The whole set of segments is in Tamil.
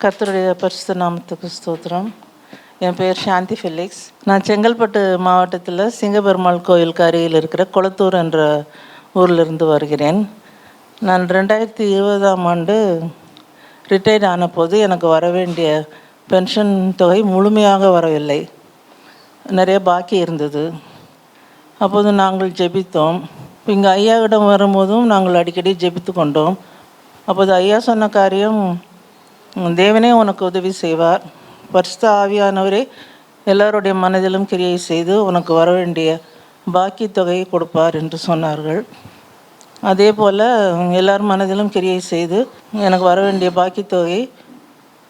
கர்த்தருடைய பரிசுத்த நாமத்துக்கு ஸ்தோத்திரம். என் பேர் சாந்தி ஃபெலிக்ஸ். நான் செங்கல்பட்டு மாவட்டத்தில் சிங்கபெருமாள் கோயிலுக்கு அருகில் இருக்கிற கொளத்தூர் என்ற ஊரிலிருந்து வருகிறேன். நான் 2020 ரிட்டையர்ட் ஆன போது எனக்கு வர வேண்டிய பென்ஷன் தொகை முழுமையாக வரவில்லை. நிறைய பாக்கி இருந்தது. அப்போது நாங்கள் ஜெபித்தோம். இங்கே ஐயாவிடம் வரும்போதும் நாங்கள் அடிக்கடி ஜெபித்து கொண்டோம். அப்போது ஐயா சொன்ன காரியம், தேவனே உனக்கு உதவி செய்வார், பரிசுத்த ஆவியானவரே எல்லாருடைய மனதிலும் கிரியை செய்து உனக்கு வர வேண்டிய பாக்கி தொகையை கொடுப்பார் என்று சொன்னார்கள். அதே போல் எல்லார் மனதிலும் கிரியை செய்து எனக்கு வர வேண்டிய பாக்கி தொகை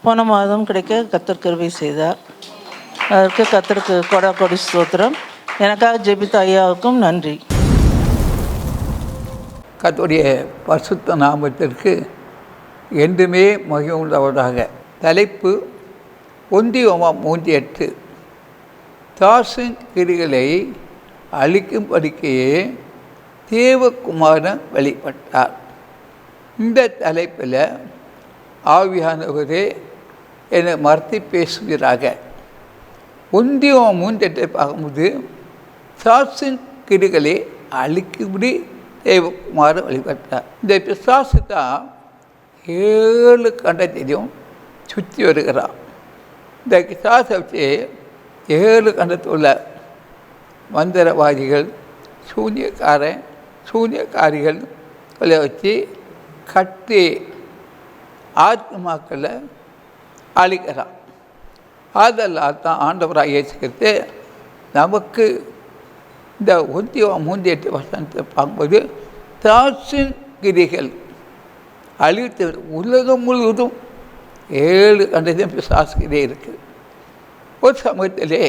போன மாதம் கிடைக்க கர்த்தர் கிருபை செய்தார். அதற்கு கர்த்தருக்கு கொடி ஸ்தோத்திரம். எனக்காக ஜெபித்த ஐயாவுக்கும் நன்றி. கர்த்தருடைய பரிசுத்த நாமத்திற்கு என்றுமே மகிமை உண்டாவதாக. தலைப்பு 1:3 தாசின் கிரிகளை அழிக்கும்படிக்கையே தேவகுமாரன் வெளிப்பட்டார். இந்த தலைப்பில் ஆவியானவரே என்னை மறுத்து பேசுகிறாங்க. 1:3 பார்க்கும்போது தாசின் கிரிகளை அழிக்கும்படி தேவகுமாரன் வெளிப்பட்டார். இந்த பிசாசு தான் 7 கண்டத்தையும் சுற்றி வருகிறான். இந்த பிசாசை வச்சு 7 கண்டத்தில் உள்ள மந்திரவாதிகள், சூனியக்காரிகள் வச்சு கட்டி ஆத்மாக்களை அழிக்கிறான். அதெல்லாம் தான் ஆண்டவராக இயேசுகிறது நமக்கு இந்த 1:3 பார்க்கும்போது தாசின் கிரிகள் அழித்து உலகம் முழுவதும் 7 கண்டத்தையும் பிசாசுகிட்டே இருக்குது. ஒரு சமயத்திலே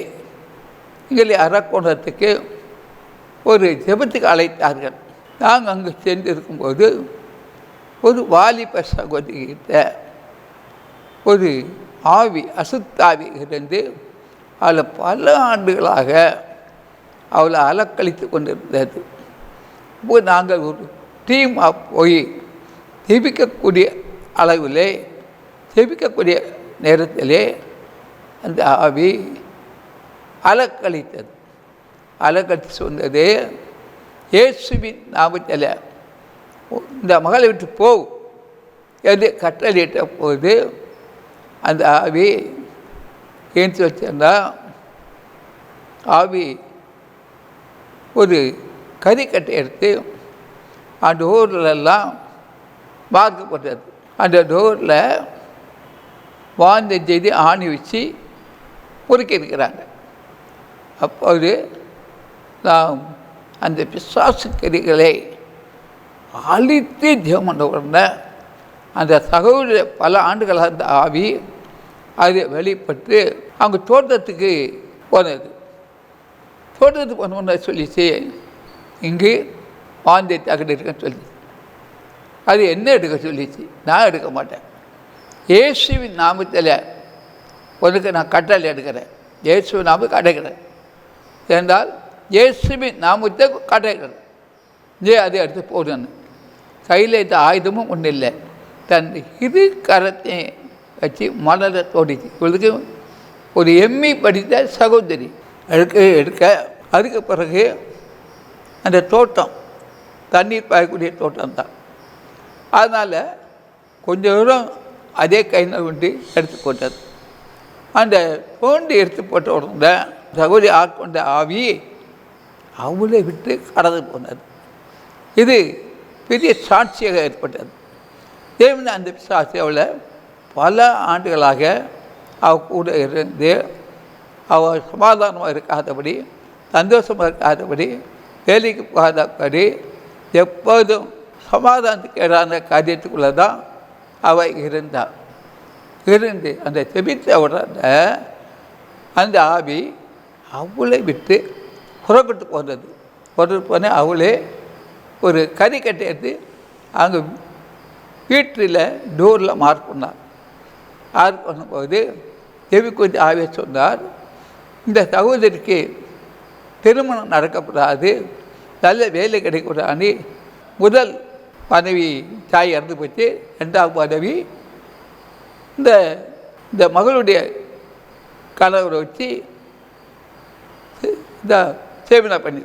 எங்களை அரக்கோணத்துக்கு ஒரு ஜெபத்துக்கு அழைத்தார்கள். நாங்கள் அங்கே சென்று இருக்கும்போது ஒரு வாலிப சகோதரிகிட்ட ஒரு ஆவி, அசுத்தாவி இருந்து அதில் பல ஆண்டுகளாக அவளை அலக்களித்து கொண்டிருந்தது. இப்போ நாங்கள் ஒரு டீமாக போய் ஜெபிக்கக்கூடிய அளவிலே, ஜெபிக்கக்கூடிய நேரத்திலே அந்த ஆவி அலக்களித்தது. அலக்களித்து சொன்னது, இயேசுவின் நாமத்தில் இந்த மகளை விட்டு போ என்று கட்டளையிட்ட போது அந்த ஆவி ஏன் வச்சிருந்தா, ஆவி ஒரு கறிக்கட்டை எடுத்து அந்த டோர்லெல்லாம் பார்க்கப்பட்டது. அந்த டோரில் வாழ்ந்த செய்தி ஆணி வச்சு முறுக்கியிருக்கிறாங்க. அப்போது நாம் அந்த பிசாசு கறிகளை அழித்து ஜெபம் பண்ண உடனே அந்த சகோதர பல ஆண்டுகளாக அந்த ஆவி அது வெளிப்பட்டு அவங்க தோட்டத்துக்கு போனது. தோட்டத்துக்கு போன சொல்லிச்சு, இங்கே வாழ்ந்த தகடு இருக்குன்னு சொல்லிச்சு. அது என்ன எடுக்க சொல்லிச்சு? நான் எடுக்க மாட்டேன், இயேசுவின் நாமத்தில் உனக்கு நான் கட்டளை எடுக்கிறேன், இயேசுவின் நாமத்தை அடைக்கிறேன் என்றால் இயேசுவின் நாமத்தை கடைக்கிறேன், அதை எடுத்து போடணும். கையில் இந்த ஆயுதமும் ஒன்றும் இல்லை, தன் இரு கரத்தையும் வச்சு மணலை தோடிச்சு. இவளுக்கு ஒரு எம்மி படித்த சகோதரி எடுக்க அதுக்கு பிறகு அந்த தோட்டம் தண்ணீர் பாயக்கூடிய தோட்டம் தான். அதனால் கொஞ்சம் தூரம் அதே கையில் கொண்டு எடுத்து போட்டது. அந்த தோண்டி எடுத்து போட்ட உடனே சகோதரி ஆட்கொண்ட ஆவி அவளை விட்டு கடந்து போனது. இது பெரிய சாட்சியாக ஏற்பட்டது. தேவன் அந்த சாட்சி அவளை பல ஆண்டுகளாக அவள் கூட இருந்து அவள் சமாதானமாக இருக்காதபடி, சந்தோஷமாக இருக்காதபடி, வேலைக்கு போகாதபடி, எப்போதும் சமாதானத்துக்கு ஏறான காரியத்துக்குள்ளே தான் அவள் இருந்தாள். இருந்து அந்த செபித்த உடனே அந்த ஆவி அவளை விட்டு புறப்பட்டு போனது. புறப்பட்டு போன அவளே ஒரு கறிக்கட்டை எடுத்து அங்கே வீட்டில் டோரில் மார்க் பண்ணார். மார்க் பண்ணும்போது செவி கொஞ்சம் ஆவியை சொன்னார், இந்த சகோதரிக்கு திருமணம் நடக்கப்படாது, நல்ல வேலை கிடைக்கூடாது. முதல் மனைவி தாய் இறந்து போச்சு, ரெண்டாவது மனைவி இந்த இந்த மகளுடைய கணவரை வச்சு இந்த சேவினா பண்ணி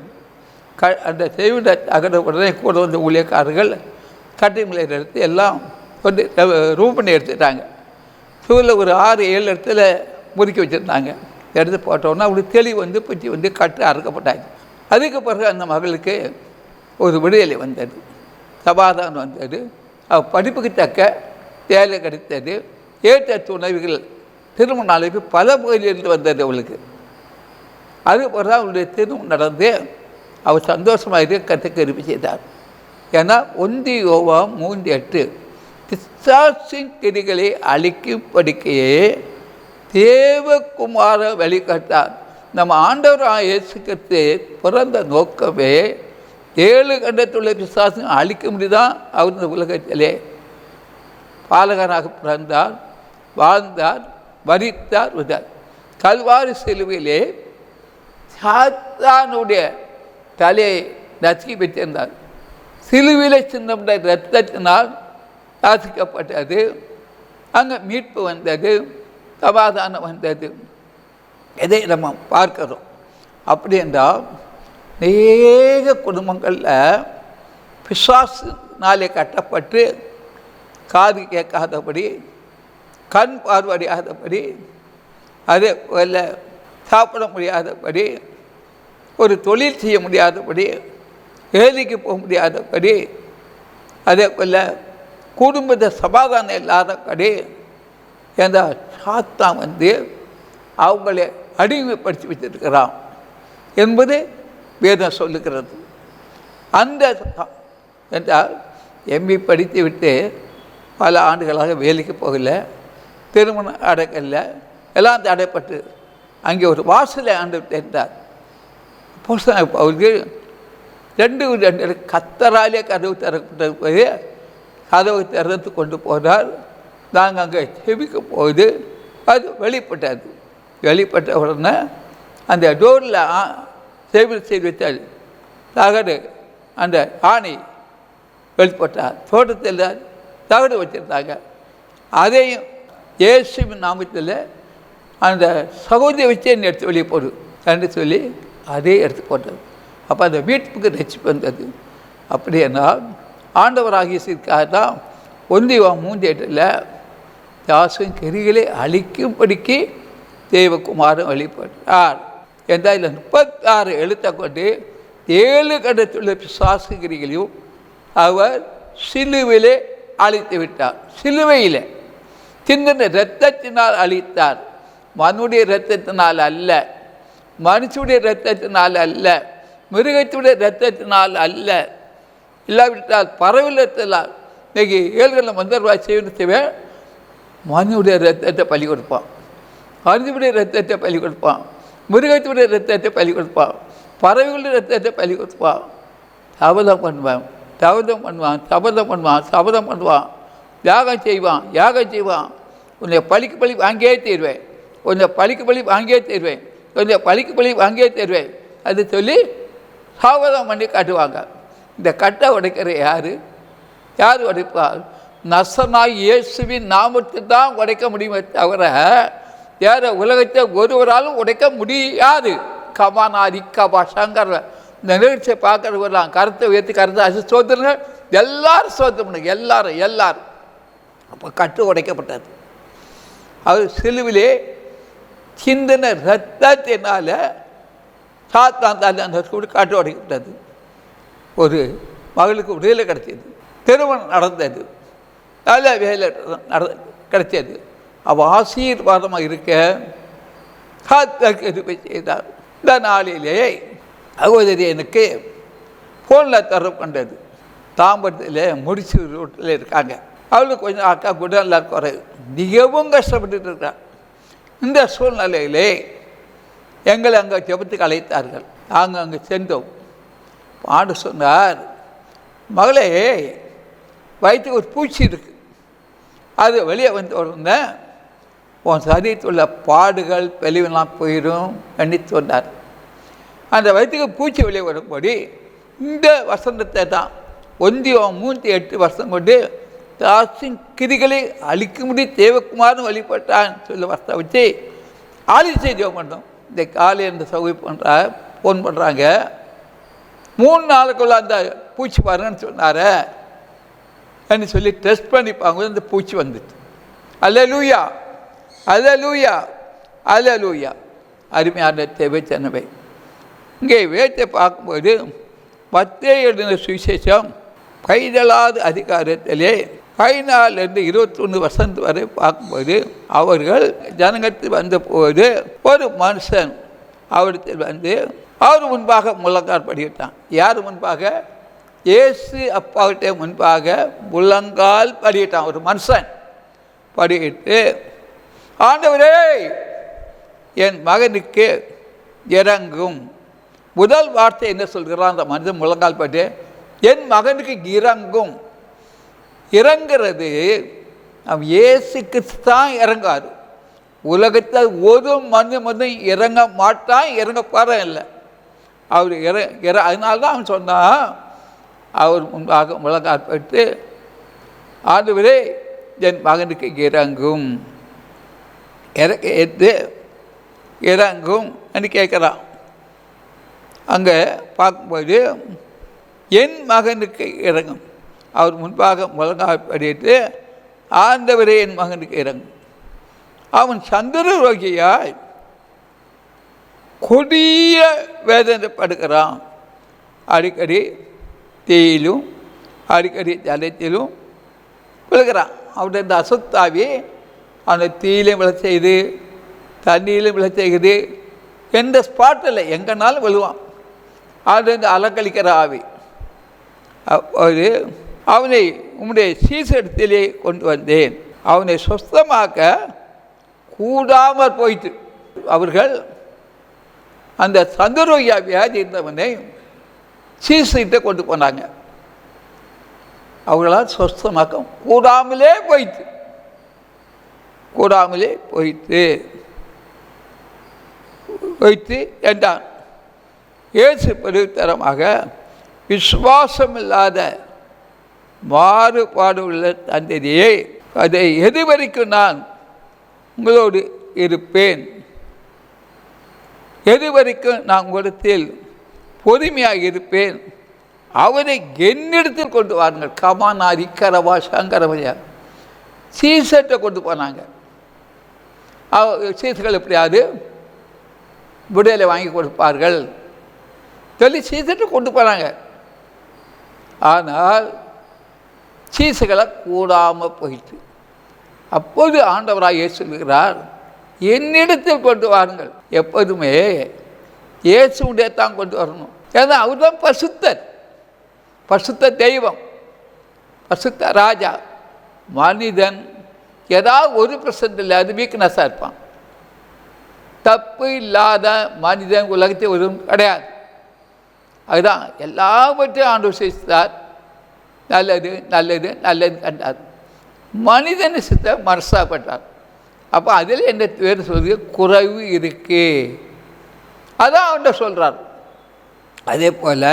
அந்த சேவினா அகத உடனே கூட வந்த ஊழியக்காரர்கள் கட்டை மிளையர் எடுத்து எல்லாம் வந்து ரூம் பண்ணி எடுத்துட்டாங்க. சூழலில் ஒரு 6-7 இடத்துல முறுக்கி வச்சுருந்தாங்க. எடுத்து போட்டோன்னா அவங்களுக்கு தெளிவு வந்து பூச்சி வந்து கட்டு அறுக்கப்பட்டாங்க. அதுக்கு பிறகு அந்த மகளுக்கு ஒரு விடுதலை வந்தது, சமாதானம் வந்தது, அவள் படிப்புக்கு தக்க வேலை கிடைத்தது, ஏற்ற துணைவிகள் திருமண நாளைக்கு பல பகுதியிலிருந்து வந்தது அவளுக்கு. அது பிறகு அவளுடைய திருமணம் நடந்து அவர் சந்தோஷமாக இருக்க கற்றுக்க இருப்பு செய்தார். ஏன்னா 1 யோவான் 3:8 பிசாசின் கிரிகளை அழிக்கும் படிக்கையே தேவகுமார வழிகாட்டார். நம்ம ஆண்டவராக இயேசு கிறிஸ்து பிறந்த நோக்கமே 7 கண்டத்துள்ள பிசாசு அழிக்க முடியுதான். அவர் இந்த உலகத்திலே பாலகனாக பிறந்தார், வாழ்ந்தார், மரித்தார், விட்டார். கல்வாரி சிலுவையிலே சாத்தானுடைய தலையை நசுக்கி வைத்திருந்தார். சிலுவையிலே சின்னமுடைய இரத்தத்தினால் நாசிக்கப்பட்டது. அங்கே மீட்பு வந்தது, சமாதானம் வந்தது. இதை நம்ம பார்க்கிறோம். அப்படி என்றால் அநேக குடும்பங்களில் பிசாசினாலே கட்டப்பட்டு காது கேட்காதபடி, கண் பார்வையாதபடி, அதே போல் சாப்பிட முடியாதபடி, ஒரு தொழில் செய்ய முடியாதபடி, வேலைக்கு போக முடியாதபடி, அதே போல் குடும்பத்தை சமாதானம் இல்லாதபடி என்ற சாத்தான் வந்து அவங்களை அடிமைப்படுத்தி வச்சிருக்கிறான் என்பது வேதம் சொல்லுகிறது. அந்த என்றால் எம்பி படித்து விட்டு பல ஆண்டுகளாக வேலைக்கு போகலை, திருமணம் அடக்கலை, எல்லாம் தடைப்பட்டு அங்கே ஒரு வாசலை ஆண்டு என்றார். அவருக்கு 2 கத்தராலே கதவு திறக்கப்பட்டது போய் கதவு திறந்து கொண்டு போனார். நாங்கள் அங்கே செவிக்க போகுது, அது வெளிப்பட்டது. வெளிப்பட்ட உடனே அந்த டோரில் சேவில் செய்து வச்சார் தகடு, அந்த ஆணை வெளிப்பட்டார். தோட்டத்தில் தகடு வச்சுருந்தாங்க. அதையும் இயேசுவின் நாமத்தில் அந்த சகோதரியை வச்சு என்னை எடுத்து வெளியே போடு என்று சொல்லி அதே எடுத்து போட்டது. அப்போ அந்த மீட்புக்கு ரட்சிப்பு வந்தது. அப்படியென்னால் ஆண்டவராகியதற்காக தான் 1 யோவான் 3:8 பிசாசின் கிரிகளை அழிக்கும்படிக்கு தேவகுமாரன் வெளிப்பட்டார் என்றால் இதில் 36 எழுத்தை கொண்டு 7 கண்டத்துள்ள பிசாசு கிரிகளையும் அவர் சிலுவையிலே அழித்து விட்டார். சிலுவையில் சின்ன இரத்தத்தினால் அழித்தார். மனுடைய இரத்தத்தினால் அல்ல, மனுஷனுடைய இரத்தத்தினால் அல்ல, மிருகத்துடைய இரத்தத்தினால் அல்ல. இல்லாவிட்டால் பறவைத்தினால் இன்றைக்கி 7 மந்திரவாய் செய்வேன். மனுடைய இரத்தத்தை பலி கொடுப்பான், மனிதனுடைய இரத்தத்தை பலி கொடுப்பான், மிருகத்துடைய இரத்தத்தை பலி கொடுப்பான், பறவைகளுடைய இரத்தத்தை பலி கொடுப்பான். சபதம் பண்ணுவான், சபதம் பண்ணுவான், சபதம் பண்ணுவான், சபதம் பண்ணுவான், யாகம் செய்வான், யாகம் செய்வான். உன்னை பழிக்கு பழி வாங்கியே தீர்வேன், உன்னை பழிக்கு பழி வாங்கியே தீர்வேன், உன்னை பழிக்கு பழி வாங்கியே தீர்வேன் அது சொல்லி சபதம் பண்ணி காட்டுவாங்க. இந்த கட்டை உடைக்கிற யார்? யார் உடைப்பார்? நசனாய் இயேசுவின் நாமத்தை தான் உடைக்க முடியுமே தவிர யார உலகத்தை ஒருவராலும் உடைக்க முடியாது. கமானாதி கபா சங்கர் இந்த நிகழ்ச்சியை பார்க்குறவரெல்லாம் கருத்தை உயர்த்தி கருத்தை அசு சோதனை எல்லாரும் சோதனை, எல்லாரும் எல்லாரும். அப்போ கட்டு உடைக்கப்பட்டது. அது சிலுவிலே சிந்தன இரத்தத்தினால சாத்தான் அந்த கட்டு உடைக்கப்பட்டது. ஒரு மகளுக்கு விடுதலை கிடைச்சது, திருமணம் நடந்தது, நல்ல வேலை கிடைச்சது. அவள் ஆசீர்வாதமாக இருக்க காத்து செய்தார். இந்த நாளிலே சகோதரி எனக்கு ஃபோனில் தொடர்பு கொண்டது. தாம்பரத்தில் முடிச்சு ரோட்டில் இருக்காங்க. அவளுக்கு கொஞ்சம் அக்கா கூட எல்லாம் குறைவு, மிகவும் கஷ்டப்பட்டு இருக்கிறார். இந்த சூழ்நிலையிலே எங்களை அங்கே ஜெபத்துக்கு அழைத்தார்கள். நாங்கள் அங்கே சென்றோம். ஆண்டு சொன்னார், மகளே வயிற்றுக்கு ஒரு பூச்சி இருக்குது, அது வெளியே வந்து உடனே உன் சரீரத்தில் உள்ள பாடுகள் வெளிவெல்லாம் போயிடும் என்று சொன்னார். அந்த வயிற்றுக்கு பூச்சி வெளியே வரும்படி இந்த வசந்தத்தை தான் 1 யோவான் 3:8 வருஷம் கொண்டு தாசின் கிரிகளை அழிக்கும்படி தேவகுமாரன் வழிபட்டான் சொல்ல வசத்தை வச்சு ஆலோசனை ஜெபம் பண்ணோம். இந்த காலை இந்த சௌகரி ஃபோன் பண்ணுறாங்க, 3 நாளுக்குள்ள அந்த பூச்சி பாருங்கன்னு சொன்னார் என்று சொல்லி டெஸ்ட் பண்ணிப்பாங்க. அந்த பூச்சி வந்துட்டு அல்லேலூயா அல்லேலூயா அல்லேலூயா. அருமையான தேவை சென்னவை. இங்கே வேட்டை பார்க்கும்போது மத்தேயு எழுதின சுவிசேஷம் 17வது அதிகாரத்திலே 14 21 வரை பார்க்கும்போது அவர்கள் ஜனங்கத்தில் வந்தபோது ஒரு மனுஷன் அவரிடத்தில் வந்து அவர் முன்பாக முழங்கால் படியிட்டான். யார் முன்பாக? இயேசு அப்பாவிட்ட முன்பாக முழங்கால் படியிட்டான். ஒரு மனுஷன் படியிட்டு, ஆண்டவரே என் மகனுக்கு இறங்கும். முதல் வார்த்தை என்ன சொல்கிறான் அந்த மனிதன் முழங்கால் பட்டு? என் மகனுக்கு இறங்கும். இறங்கிறது அவன் இயேசு கிறிஸ்து தான் இறங்காது. உலகத்தில் ஒரு மனிதன் இறங்க மாட்டான், இறங்க போகிற இல்லை. அவர் அதனால்தான் அவன் சொன்னான், அவர் முன்பாக முழங்கால் பட்டு, ஆண்டவரே என் மகனுக்கு இறங்கும், இறக்க இறங்கும் என்று கேட்குறான். அங்கே பார்க்கும்போது என் மகனுக்கு இறங்கும். அவர் முன்பாக முழங்கால் படிட்டு, ஆண்டவரே என் மகனுக்கு இறங்கும். அவன் சந்திர ரோகியாய் கொடிய வேதனைப்படுகிறான். அடிக்கடி தீயிலும் அடிக்கடி ஜலத்திலும் விழுகிறான். அவருடைய இந்த அசுத்தாவி அவனை தீயிலும் விழ செய்து தண்ணியிலும் விழ செய்யுது. எந்த ஸ்பாட்டில் எங்கேனாலும் விழுவான். அது இந்த அலக்கழிக்கிற ஆவி. அப்போது அவனை உம்முடைய சீசடத்திலே கொண்டு வந்தேன், அவனை சுத்தமாக்க கூடாமல் போயிட்டு. அவர்கள் அந்த சந்திரோயா வியாதி இருந்தவனை சீசிட்ட கொண்டு போனாங்க. அவர்களால் சுத்தமாக்க கூடாமலே போயிட்டு என்றான். இயேசு பெருத்தரமாக, விசுவாசமில்லாத மாறுபாடு உள்ள தந்தையே, அதை எது வரைக்கும் நான் உங்களோடு இருப்பேன்? எது வரைக்கும் நான் உங்களிடத்தில் பொறுமையாக இருப்பேன்? அவரை என்னிடத்தில் கொண்டு வாருங்கள். கமானாரி கரவா சங்கரவையா சீசட்டை கொண்டு போனாங்க. சீசுகள் எப்படியாவது விடுதலை வாங்கி கொடுப்பார்கள் சொல்லி சீசட்டை கொண்டு போனாங்க. ஆனால் சீசுகளை கூடாமல் போயிட்டு. அப்போது ஆண்டவராக இயேசு சொல்கிறார், என்னிடத்தில் கொண்டு வாருங்கள். எப்போதுமே இயேசுடைய தான் கொண்டு வரணும். ஏன்னா அவர் தான் பசுத்தர், பசுத்த தெய்வம், பசுத்த ராஜா. மனிதன் ஏதாவது 1% இல்லாத வீக்னஸாக இருப்பான். தப்பு இல்லாத மனிதன் உலகத்தில் ஒரு கிடையாது. அதுதான் எல்லாவற்றையும் ஆண்டவர் செய்தார். நல்லது நல்லது நல்லது கண்டார். மனிதன் சித்த மனசாப்பட்டார். அப்போ அதில் என்ன பேர் சொல்றது? குறைவு இருக்கு. அதான் அவன்கிட்ட சொல்கிறார். அதே போல்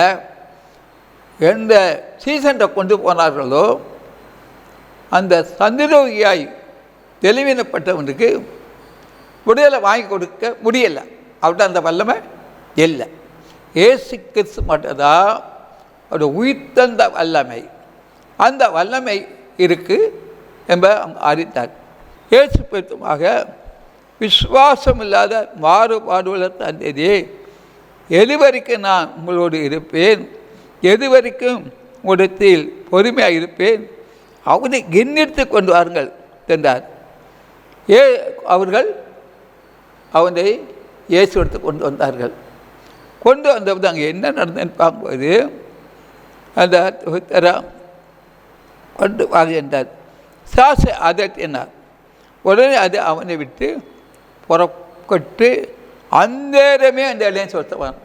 எந்த சீசன்ட்டை கொண்டு போனார்களோ அந்த சந்திரோகியாய் தெளிவினப்பட்டவனுக்கு விடுதலை வாங்கி கொடுக்க முடியலை. அவர்கிட்ட அந்த வல்லமை இல்லை. இயேசு கிறிஸ்து மட்டும்தான் அவருடைய உயிர்த்தந்த வல்லமை. அந்த வல்லமை இருக்குது என்பதை அறிந்தார். இயேசு பெருத்தமாக, விசுவாசம் இல்லாத மாறுபாடுள்ள தந்தையே, எது வரைக்கும் நான் உங்களோடு இருப்பேன்? எது வரைக்கும் உங்களிடத்தில் பொறுமையாக இருப்பேன்? அவனை என்னிடத்து கொண்டு வாருங்கள் என்றார். அவர்கள் அவனை இயேசு எடுத்து கொண்டு வந்தார்கள். கொண்டு வந்தபோது அங்கே என்ன நடந்ததுன்னு பார்க்கும்போது, அந்த கொண்டு வாங்க என்றார். சாசை அதட்டினார். உடனே அது அவனை விட்டு புறப்பட்டு அந்தேரமே அந்த இலையை சொத்தவான்.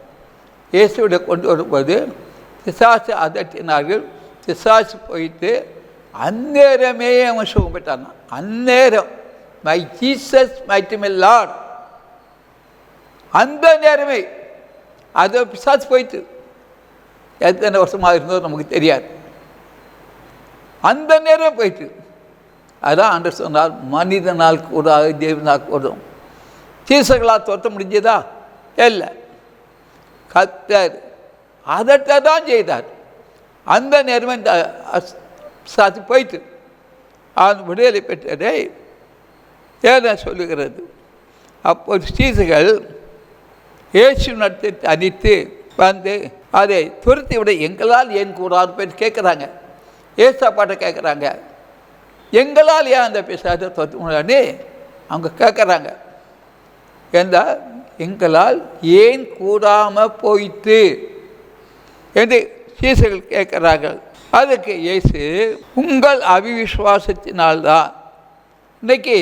இயேசுவிட கொண்டு வரும்போது பிசாசு அதட்டினார்கள். பிசாசு போயிட்டு அந்நேரமே அவன் சுகம் பெற்றான். அந்நேரம், my Jesus might my Lord, அந்த நேரமே அது பிசாசு போயிட்டு. எத்தனை வருஷமாக இருந்தோ நமக்கு தெரியாது. அந்த நேரம் போயிட்டு அதான் ஆண்டவர் சொன்னார், மனிதனால் கூடாது, தேவனால் கூடும். சீசர்களால் தோற்ற முடிஞ்சதா? இல்லை. கர்த்தர் அதட்ட தான் செய்தார். அந்த நேரமே இந்த சாட்சி போயிட்டு விடுதலை பெற்றதை ஏதா சொல்லுகிறது. அப்போது சீசர்கள் இயேசு நடத்தி அடித்து வந்து அதை துரத்தி விட எங்களால் ஏன் கூடாது பேர் கேட்குறாங்க. ஏசாப்பாட்டை கேட்குறாங்க, எங்களால் ஏன் அந்த பிசாசை துரத்தி விடான்னு அவங்க கேட்குறாங்க. ஏண்டா எங்களால் ஏன் கூடாமல் போயிட்டு என்று சீசர்கள் கேட்குறார்கள். அதுக்கு இயேசு, உங்கள் அவிவிசுவாசத்தினால்தான். இன்றைக்கி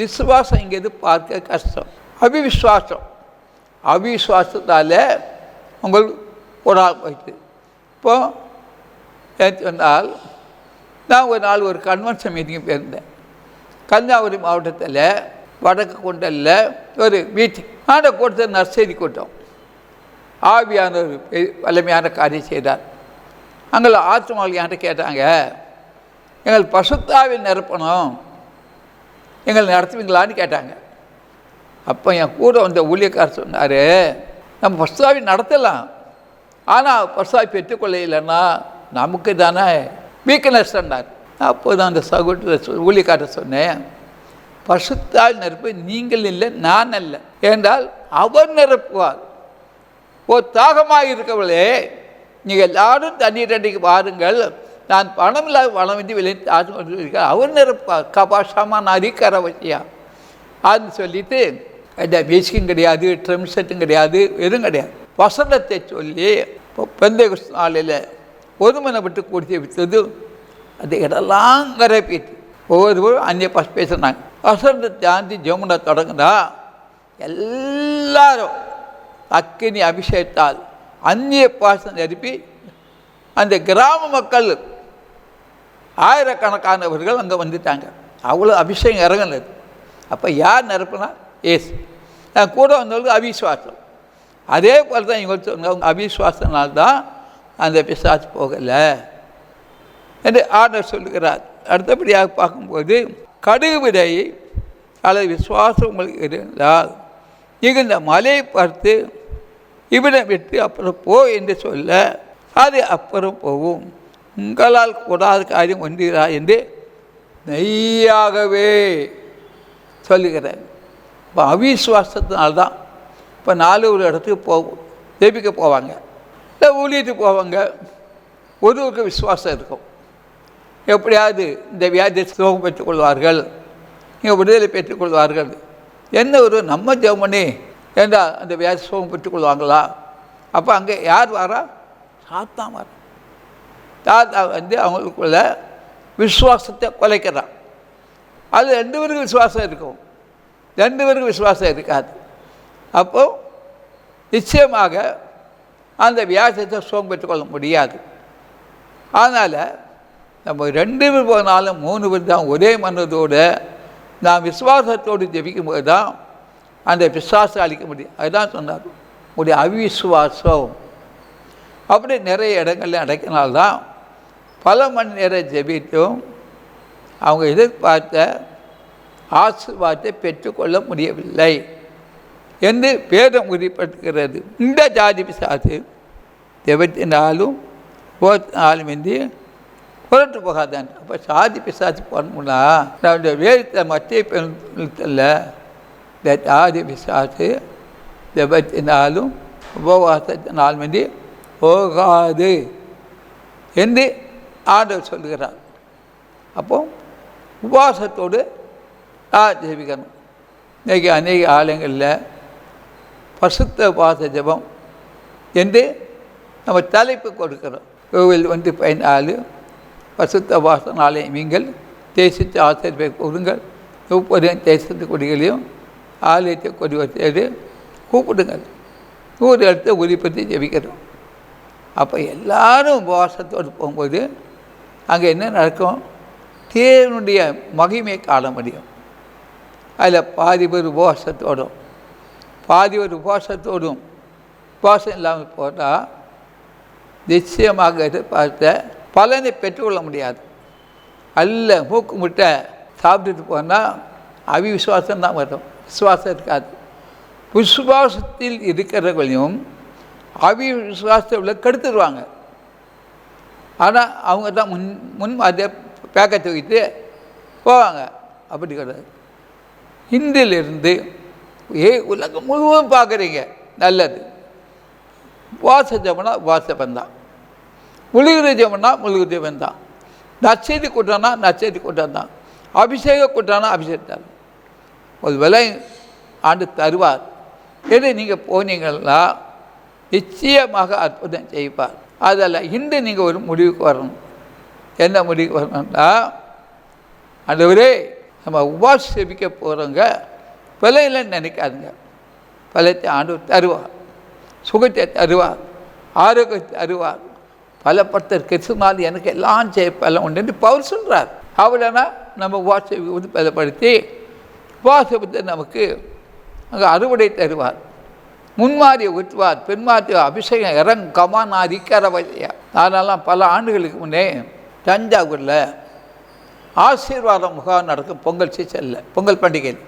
விசுவாசம் இங்கேது பார்க்க கஷ்டம். அவிவிசுவாசத்தால் உங்களுக்கு கூடாமல் போயிட்டு. இப்போது சொன்னால், நான் ஒரு நாள் ஒரு கன்வென்ஷன் மீட்டிங் போயிருந்தேன். கன்னியாகுமரி மாவட்டத்தில் வடக்கு குண்டலில் ஒரு மீட்டிங். அந்த கூட்டத்தில் நர்சரி கூட்டம். ஆவியான ஒரு வலிமையான காரியம் செய்தார். அங்கே ஆத்மாவில் என்கிட்ட கேட்டாங்க, எங்கள் பசுத்தாவில் நிரப்பணும், எங்களை நடத்துவீங்களான்னு கேட்டாங்க. அப்போ என் கூட வந்த ஊழியக்காரர் சொன்னார், நம்ம பசுத்தாவி நடத்தலாம், ஆனால் பசுத்தாவி பெற்றுக்கொள்ள இல்லைன்னா நமக்கு தானே வீக்னஸ் சொன்னார். அப்போது அந்த சகோதர ஊழியக்காரர் சொன்னேன், பசுத்தாவி நிரப்பு நீங்கள் இல்லை, நான் அல்ல. ஏனென்றால் அவர் நிரப்புவார். ஒரு தாகமாக இருக்கவளே, நீங்கள் எல்லாரும் தண்ணீர் அடிக்கு வாருங்கள், நான் பணம் இல்லாத வளமின்றி விலை அவர் நிரப்பார். கபாஷாமா நரி கரவசியா அதுன்னு சொல்லிட்டு இந்த மியூசிக்கும் கிடையாது, ட்ரம் செட்டும் கிடையாது, எதுவும் கிடையாது. வசனத்தை சொல்லி இப்போ பெந்தைகோஸ்து நாளில் ஒருமனை விட்டு கொடுத்து விட்டது அது இடெல்லாம் கரைப்பிட்டு ஒவ்வொருவரும் அந்நிய பாஷை பேசுனாங்க. வசனத்தை தாண்டி ஜெமுனை தொடங்குனா எல்லாரும் அக்கினி அபிஷேகத்தால் அந்நிய பாசம் நிரப்பி அந்த கிராம மக்கள் ஆயிரக்கணக்கானவர்கள் அங்கே வந்துட்டாங்க. அவ்வளோ அபிஷேகம் இறங்கினது. அப்போ யார் நிரப்புனா? ஏசு. கூட வந்தவங்களுக்கு அவிசுவாசம். அதே போல் தான் இவங்க சொன்னாங்க, அவிசுவாசனால்தான் அந்த பிசாசு போகலை என்று ஆண்டவர் சொல்லுகிறார். அடுத்தபடியாக பார்க்கும்போது, கடுகு விதை அல்லது விசுவாசம் உங்களுக்கு இருந்தால் இந்த மலையை பார்த்து இவ்விடம் விட்டு அப்புறம் போ என்று சொல்ல அது அப்புறம் போகும். உங்களால் கூடாத காரியம் ஒன்றுகிறா என்று மெய்யாகவே சொல்லுகிறேன். இப்போ அவிசுவாசத்தினால்தான் இப்போ 4 ஒரு இடத்துக்கு ஜெபிக்க போவாங்க, இல்லை ஊழியத்துக்கு போவாங்க. ஒருவருக்கு விசுவாசம் இருக்கும், எப்படியாவது இந்த வியாதியை சுகம் பெற்றுக்கொள்வார்கள், இங்கே விடுதலை பெற்றுக்கொள்வார்கள். என்ன ஒரு நம்ம ஜெபம் பண்ணி ஏண்டா அந்த வியாதி சுகம் பெற்றுக்கொள்வாங்களா? அப்போ அங்கே யார் வரா? சாத்தான் வர. தாத்தா வந்து அவங்களுக்குள்ள விசுவாசத்தை குலைக்கிறான். அது 2 பேருக்கு விசுவாசம் இருக்கும், 2 பேருக்கு விசுவாசம் இருக்காது. அப்போது நிச்சயமாக அந்த வியாசத்தை சுகம் பெற்றுக்கொள்ள முடியாது. அதனால் நம்ம 2 பேர் போனாலும் 3 பேர் தான் ஒரே மனதோடு நான் விசுவாசத்தோடு ஜெபிக்கும் போது தான் அந்த விசுவாசம் அளிக்க முடியும். அதுதான் சொன்னார், உடைய அவிசுவாசம். அப்படி நிறைய இடங்களில் அடைக்கினால்தான் பல மணி நேரம் ஜெபித்தும் அவங்க எதிர்பார்த்த ஆசீர்வாதத்தை பெற்றுக்கொள்ள முடியவில்லை என்று வேதம் உறுதிப்படுத்துகிறது. இந்த ஜாதி பிசாசு ஜெபத்தினாலும் போத்தினாலும் என்று புரட்டு போகாதான். அப்போ சாதி பிசாசு போனோம்னா நம்முடைய வேதத்தை மத்திய பெண்ணில் இந்த ஜாதி பிசாசு ஜெபத்தினாலும் உபவாசத்தினாலும் என்று போகாது என்று ஆண்டவர் சொல்கிறார். அப்போ உபவாசத்தோடு ஜெபிக்கணும். இன்றைக்கி அநேக ஆலயங்களில் பசுத்த உபவாச ஜெபம் என்று நம்ம தலைப்பு கொடுக்கிறோம். கோவில் 14 பசுத்த உபவாச ஆலயம் நீங்கள் தேசித்த ஆசிரியப்பை கொடுங்கள், 30 தேசத்து கொடிகளையும் ஆலயத்தை கொடி வச்சு கூப்பிடுங்கள். 100 இடத்த உறுதிப்படுத்தி ஜெபிக்கிறோம். அப்போ எல்லாரும் உபவாசத்தோடு போகும்போது அங்கே என்ன நடக்கும்? தேவனுடைய மகிமையை காண முடியும். அதில் பாதி பேர் உபவாசத்தோடும் பாதி பேர் உபவாசம் இல்லாமல் போட்டால் நிச்சயமாக எதிர்பார்த்த பலனை பெற்றுக்கொள்ள முடியாது. அல்ல மூக்கு முட்டை சாப்பிட்டுட்டு போனால் அவிசுவாசம் தான் வரும், விசுவாசம் இருக்காது. விசுவாசத்தில் இருக்கிறவர்களையும் அவிசுவாசத்தை உள்ள கெடுத்துருவாங்க. ஆனால் அவங்க தான் முன் அதை பேக்க தூக்கிட்டு போவாங்க. அப்படி கிடையாது. இன்றிலிருந்து உலகம் முழுவதும் பார்க்குறீங்க, நல்லது. வாச ஜபம்னா வாசபந்தான், முழுகிற ஜபம்னா முழுகிற ஜபம் தான், நச்செய்தி கூட்டம்னா நச்செய்தி கூட்டம் தான், அபிஷேக கூட்டம்னா அபிஷேகம் தான். ஒரு விலை ஆண்டு தருவார் என்று நீங்கள் போனீங்கன்னா நிச்சயமாக அற்புதம் செய்வார். அதில் இன்று நீங்கள் ஒரு முடிவுக்கு வரணும். என்ன முடிவுக்கு வரணும்னா, ஆண்டவரே நம்ம உபாசி செபிக்க போகிறவங்க விலையில் நினைக்காதுங்க. பலத்தை ஆண்டவர் தருவார், சுகத்தை தருவார், ஆரோக்கியத்தை தருவார். பலப்படுத்த கிறிஸ்துனால் எனக்கு எல்லாம் செய்ய பலம் உண்டு பவுல் சொல்கிறார். அவ்வளோனா நம்ம உபாசி பலப்படுத்தி உபாசத்தை நமக்கு அங்கே அறுவடை தருவார், முன்மாதிரி ஊற்றுவார், பின்மாதிரி அபிஷேகம் இறங்கமான அதிகாரவையா. அதனாலாம் பல ஆண்டுகளுக்கு முன்னே தஞ்சாவூரில் ஆசீர்வாத முகாம் நடக்கும் பொங்கல் சீசனில், பொங்கல் பண்டிகையில்.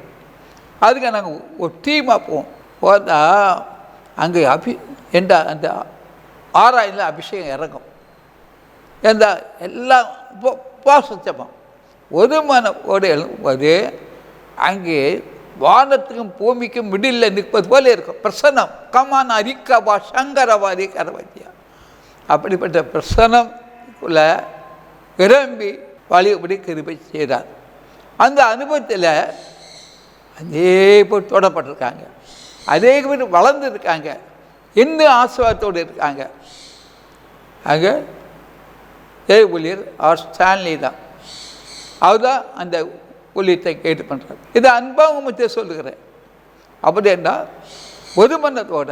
அதுக்கு நாங்கள் ஒரு டீமாக போதால் அங்கே அந்த ஆராயில் அபிஷேகம் இறங்கும். எந்த எல்லாம் உபாசம் ஒரு மனோடு எழும்போது அங்கே வானத்துக்கும் பூமிக்கும் மிடில் நிற்பது போல இருக்கும் பிரசனம். கமான அரிக்கவா சங்கரவாதி கரவத்தியா. அப்படிப்பட்ட பிரசனக்குள்ள விரும்பி வழிபடி கிருபை செய்கிறார். அந்த அனுபவத்தில் அதே போல் தொடப்பட்டிருக்காங்க, அதே போல் வளர்ந்துருக்காங்க, இன்னும் ஆசீர்வாதத்தோடு இருக்காங்க. அங்கே ஊழியர் ஸ்டான்லி தான், அவர்தான் அந்த ஊழியத்தை கேட்டு பண்ணுறார். இதை அன்பாக மத்திய சொல்லுகிறேன். அப்படி என்றால் ஒரு மன்னத்தோட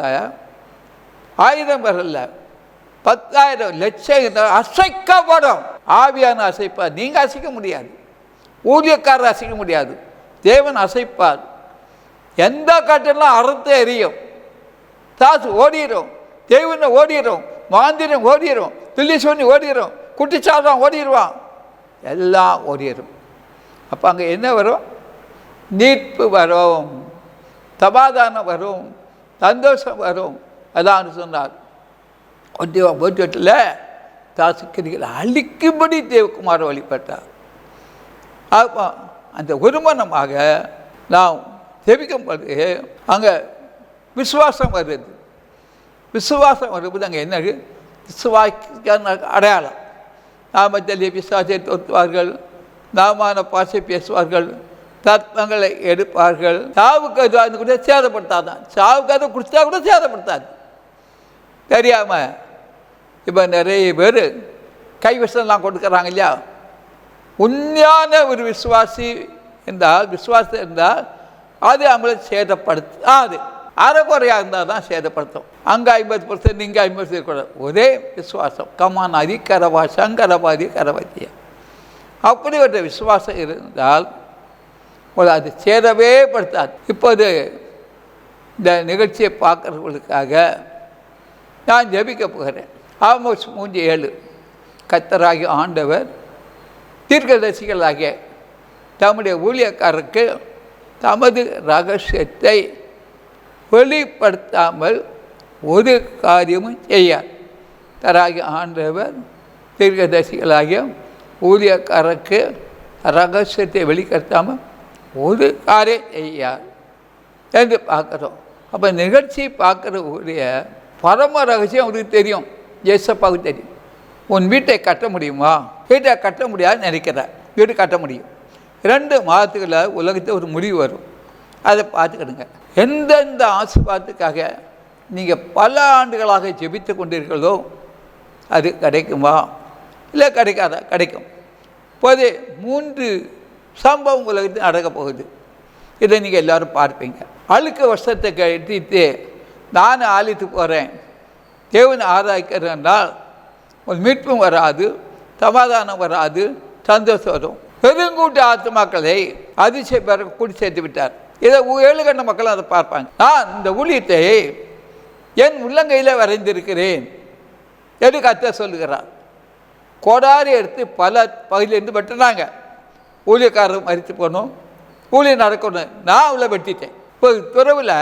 1000 பேரில் 10,000 லட்சம் அசைக்கப்படும். ஆவியான அசைப்பார், நீங்கள் அசைக்க முடியாது, ஊழியக்காரர் அசைக்க முடியாது, தேவன் அசைப்பார். எந்த காட்டெல்லாம் அறுத்து எறியும், தாசு ஓடிடும், தேவனை ஓடிடும், மாந்திரம் ஓடிடும், துள்ளி சொல்லி ஓடிடும், குட்டிச்சாதான் ஓடிடுவான், எல்லாம் ஓடிடும். அப்போ அங்கே என்ன வரும்? மீட்பு வரும், சமாதானம் வரும், சந்தோஷம் வரும். அதான் சொன்னார். ஒட்டியில் தாசுக்கிறீர்கள் அழிக்கும்படி தேவகுமார் வழிபட்டார். அப்போ அந்த ஒருமனமாக நாம் ஜெபிக்கும் பொழுது அங்கே விசுவாசம் வருது. விசுவாசம் வரும்போது அங்கே என்ன? விசுவாச அடையாளம். நாமத்தில் விசுவாசத்தை தொத்துவார்கள், நாமான பாசை பேசுவார்கள், தத்வங்களை எடுப்பார்கள். சாவுக்கு அது கூட சேதப்படுத்தாதான், சாவுக்கு அதை குடிச்சா கூட சேதப்படுத்தாது. தெரியாமல் இப்போ நிறைய பேர் கைவசம்லாம் கொடுக்குறாங்க இல்லையா? உண்மையான ஒரு விசுவாசி என்றால், விசுவாசம் இருந்தால் அது அவங்கள சேதப்படுத்தாது. அரைக்குறையாக இருந்தால் தான் சேதப்படுத்தும். அங்கே 50%, இங்கே 50% கூட. ஒரே விசுவாசம். கமான் அதிகரவா சங்கரவாதி கரவத்தியா. அப்படி ஒரு விசுவாசம் இருந்தால் அது சேதவே படுத்தாது. இப்போது இந்த நிகழ்ச்சியை பார்க்குறவர்களுக்காக நான் ஜெபிக்க போகிறேன். ஆமோஸ் 3:7 கர்த்தராகிய ஆண்டவர் தீர்க்கதரிசிகளாகிய தம்முடைய ஊழியக்காரருக்கு தமது ரகசியத்தை வெளிப்படுத்தாமல் ஒரு காரியமும் செய்யார். தராகிய ஆண்டவர் தீர்க்கதரிசிகளாகிய ஊழியக்காரருக்கு ரகசியத்தை வெளிப்படுத்தாமல் ஒரு காரியம் செய்யார் என்று பார்க்குறோம். அப்போ நிகழ்ச்சி பார்க்குறவுடைய பரம ரகசியம் அவருக்கு தெரியும், ஏசப்பாவுக்கு தெரியும். உன் வீட்டை கட்ட முடியுமா? வீட்டை கட்ட முடியாதுன்னு நினைக்கிறார். வீடு கட்ட முடியும். 2 மாதத்துக்குள்ள உலகத்தில் ஒரு முடிவு வரும், அதை பார்த்துக்கிடுங்க. எந்தெந்த ஆசீர்வாதத்துக்காக நீங்கள் பல ஆண்டுகளாக ஜெபித்து கொண்டிருக்கிறதோ அது கிடைக்குமா? இல்லை கிடைக்காதா? கிடைக்கும். இப்போது 3 சம்பவம் உலகத்தில் நடக்கப் போகுது. இதை நீங்கள் எல்லோரும் பார்ப்பீங்க. அழுக்க வருஷத்தை கட்டிட்டு நான் ஆலயத்து போகிறேன், தேவனை ஆராய்க்கிறேன்னால் ஒரு மீட்பும் வராது, சமாதானம் வராது, சந்தோஷம் வரும். பெருங்கூட்ட ஆத்மாக்களை அதிசய பெற கூட்டி சேர்த்து விட்டார். இதை 7 கண்ட மக்களும் அதை பார்ப்பாங்க. நான் இந்த ஊழியத்தை என் உள்ளங்கையில் வரைந்திருக்கிறேன் என்று கர்த்தர் சொல்லுகிறார். கோடாரி எடுத்து பல பகுதியிலேருந்து வெட்டினாங்க. ஊழியக்காரர் மறித்து போகணும், ஊழியம் நடக்கணும். நான் உள்ள வெட்டிட்டேன். இப்போ துறவில்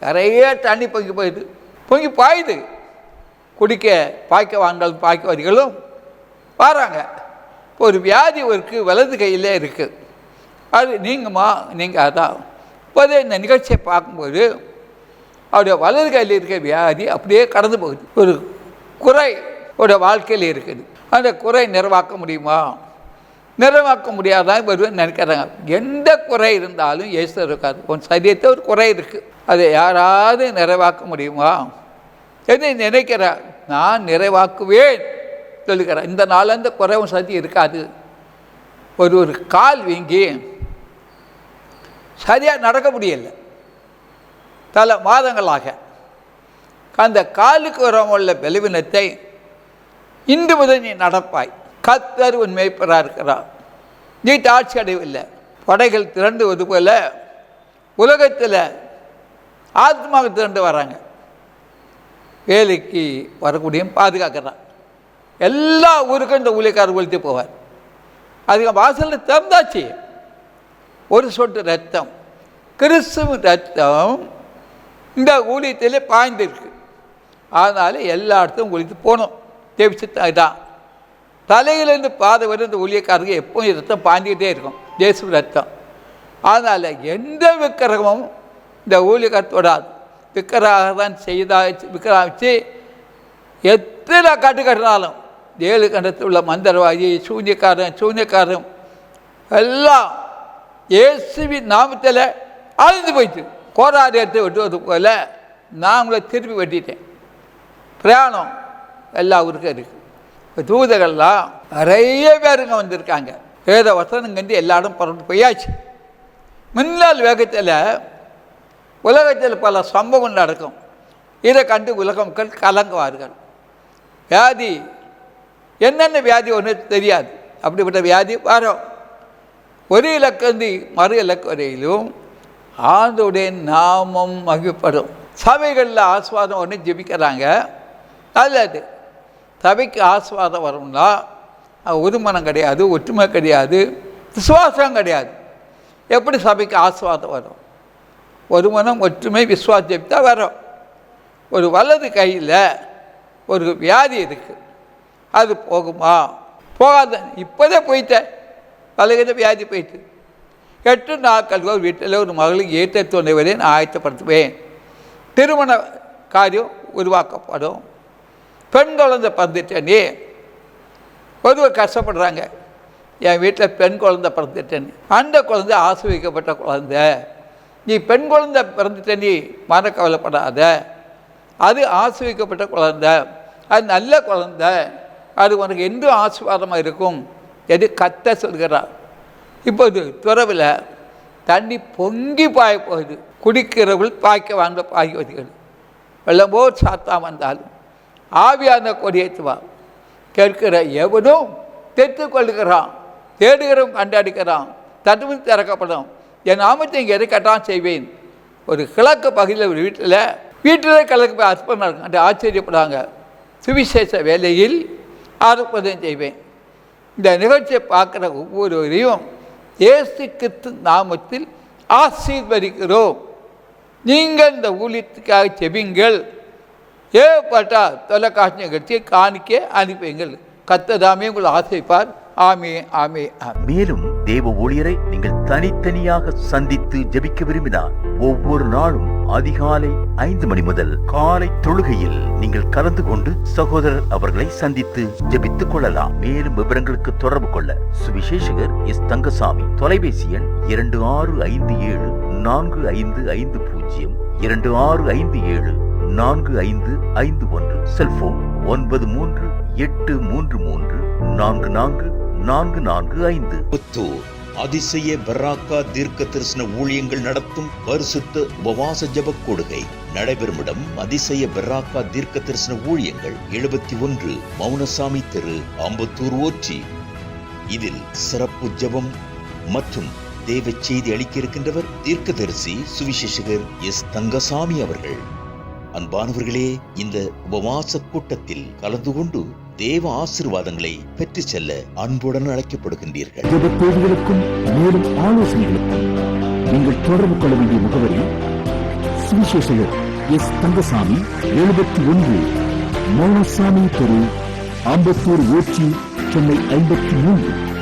நிறைய தண்ணி பொங்கி பாயுது. குடிக்க பாய்க்க பாய்க்கவாதிகளும் வராங்க. இப்போ ஒரு வியாதி ஒருக்கு வலது கையில் இருக்குது. அது நீங்கள் அதான் இப்போதே இந்த நிகழ்ச்சியை பார்க்கும்போது அவருடைய வலது கையில் இருக்கிற வியாதி அப்படியே கடந்து போகுது. ஒரு குறை அவருடைய வாழ்க்கையில் இருக்குது. அந்த குறை நிறைவாக்க முடியுமா? நிறைவாக்க முடியாதான் வருவேன் நினைக்கிறாங்க. எந்த குறை இருந்தாலும் இயேசு இருக்காது. உன் சரீரத்தை ஒரு குறை இருக்குது, அதை யாராவது நிறைவாக்க முடியுமா என்று நினைக்கிறார். நான் நிறைவாக்குவேன் சொல்லுகிறேன். இந்த நாள் அந்த குறை உன் சதி இருக்காது. ஒரு கால் வீங்கி சரியாக நடக்க முடியலை பல மாதங்களாக. அந்த காலுக்கு வரவுள்ள பலவீனத்தை இன்று முதல் நீ நடப்பாய். கர்த்தர் உன் மேய்ப்பராக இருக்கிறார். நீ தாட்சி அடையவில்லை. படைகள் திரண்டுவது போல உலகத்தில் ஆத்மாவை திரண்டு வராங்க. வேலைக்கு வரக்கூடிய பாதுகாக்கிறான். எல்லா ஊருக்கும் இந்த ஊழியக்காரர் ஒழித்து போவார். அதுக்கு வாசலில் திறந்தாச்சு. ஒரு சொட்டு ரத்தம், கிறிஸ்துவ ரத்தம் இந்த ஊழியத்திலே பாய்ந்திருக்கு. அதனால் எல்லா இடத்தும் ஒழித்து போகணும். தேவிச்சு தான் தலையிலேருந்து பாதை வரை இந்த ஊழியக்காரருக்கு எப்பவும் ரத்தம் பாய்ந்துக்கிட்டே இருக்கும், இயேசு ரத்தம். அதனால் எந்த விக்கிரகமும் இந்த ஊழியக்காரத்தோடாது. விக்கிரக தான் விக்கிரகம் வச்சு எத்தனை கட்டுனாலும் 7 கண்டத்தில் உள்ள மந்திரவாதி சூன்யக்காரன் எல்லாம் இயேசுவின் நாமத்தில் அழிந்து போயிட்டு கோராடி எடுத்து வெட்டுவது போல் நான் உங்களை திருப்பி வெட்டிட்டேன். பிரயாணம் எல்லா ஊருக்கும் இருக்குது. இப்போ தூதர்கள்லாம் நிறைய பேருங்க வந்திருக்காங்க. வேத வசனம் கண்டு எல்லா இடம் புறப்பட்டு போயாச்சு. முன்னாள் வேகத்தில் உலகத்தில் பல சம்பவம் நடக்கும். இதை கண்டு உலக மக்கள் கலங்குவார்கள். வியாதி என்னென்ன வியாதி ஒன்று தெரியாது. அப்படிப்பட்ட வியாதி வரும். ஒரு இலக்கந்தி மறு இலக்கு வரையிலும் ஆண்டோடைய நாமம் மகிழ்ப்படும். சபைகளில் ஆஸ்வாதம் ஒன்று ஜெபிக்கிறாங்க, நல்லது. சபைக்கு ஆஸ்வாதம் வரும்னா ஒருமனம் கிடையாது, ஒற்றுமை கிடையாது, விசுவாசம் கிடையாது. எப்படி சபைக்கு ஆஸ்வாதம் வரும்? ஒருமனம், ஒற்றுமை, விசுவாசம் ஜெபித்தா வரும். ஒரு வலது கையில் ஒரு வியாதி இருக்குது, அது போகுமா? போகாத. இப்போதே போயிட்டேன், வலது வியாதி போயிட்டு 8 நாட்கள் ஒரு வீட்டில் ஒரு மகளுக்கு ஏற்ற தோன்றை வரை நான் ஆயத்தப்படுத்துவேன். திருமண காரியம் உருவாக்கப்படும். பெண் குழந்தை பிறந்துட்டேனே, ஒருவர் கஷ்டப்படுறாங்க. என் வீட்டில் பெண் குழந்தை பிறந்துட்டேன். அந்த குழந்தை ஆசீர்வதிக்கப்பட்ட குழந்தை. நீ பெண் குழந்தை பிறந்துட்ட, நீ மன கவலைப்படாத. அது ஆசீர்வதிக்கப்பட்ட குழந்தை, அது நல்ல குழந்தை, அது உனக்கு என்றும் ஆசீர்வாதமாக இருக்கும் எது கத்த சொல்கிறார். இப்போது துறவில் தண்ணி பொங்கி பாய போகுது. குடிக்கிறவர்கள் பாய்க்க வாங்க பாய்வதிகள் வெள்ளம்போ சாத்தா வந்தாலும் ஆவியான கொடியேற்றுவா. கேட்கிற எவனும் தெத்து கொள்ளுகிறான், தேடுகிறவன் கண்டாடிக்கிறான், தட்டுமுன் திறக்கப்படும். என் நாமத்தை இங்கே எதை கட்டான் செய்வேன். ஒரு கிழக்கு பகுதியில் ஒரு வீட்டில் கிழக்கு போய் அர்ப்பணம் இருக்கும். அந்த ஆச்சரியப்படுவாங்க. சுவிசேஷ வேலையில் அர்ப்பணம் செய்வேன். இந்த நிகழ்ச்சியை பார்க்குற ஒவ்வொருவரையும் இயேசு கிறிஸ்து நாமத்தில் ஆசீர்வதிக்கிறோம். நீங்கள் இந்த ஊழியத்துக்காக செபிங்கள். ஏற்பட்டா தொலைக்காட்சி நிகழ்ச்சியை காணிக்க அனுப்புங்கள். கர்த்தர் உங்களை ஆசைப்பார். ஆமே ஆமே. மேலும் தேவ ஊழியரை நீங்கள் தனித்தனியாக சந்தித்து ஜெபிக்க விரும்பினார் ஒவ்வொரு நாளும் அதிகாலை 5 மணி முதல் காலை தொழுகையில் நீங்கள் கலந்து கொண்டு சகோதரர் அவர்களை சந்தித்து ஜெபித்துக் கொள்ளலாம். மேலும் விவரங்களுக்கு தொடர்பு கொள்ள சுவிசேஷகர் எஸ் தங்கசாமி, தொலைபேசி எண் 26574550, 26574551, செல்போன் 9383344445. புத்தூர் அதிசய பராக்கா தீர்க்க தரிசன ஊழியங்கள் நடத்தும் பரிசுத்த உபவாச ஜெப கொடுகை நடைபெறும் இடம் அதிசய பராக்கா தீர்க்க தரிசன ஊழியங்கள் 71 மௌனசாமி தெரு, அம்பத்தூர் ஓச்சி. இதில் சிறப்பு ஜெபம் மற்றும் தேவ செய்தி அளிக்க இருக்கின்றவர் தீர்க்கதரிசி சுவிசேஷகர் எஸ் தங்கசாமி அவர்கள். அன்பானவர்களே, இந்த உபவாச கூட்டத்தில் கலந்து கொண்டு தேவ ஆசீர்வாதங்களை பெற்று செல்ல அன்புடன் அழைக்கப்படுகின்றீர்கள். ஜெபத்தேதிகளுக்கும் மேலும் ஆலோசனைகளுக்கும் நீங்கள் தொடர்பு கொள்ள வேண்டிய முகவரி சுவிசேஷகர் எஸ். தங்கசாமி, 71 மௌனசாமி தெரு, ஆம்பத்தூர், ஊச்சி, சென்னை 53.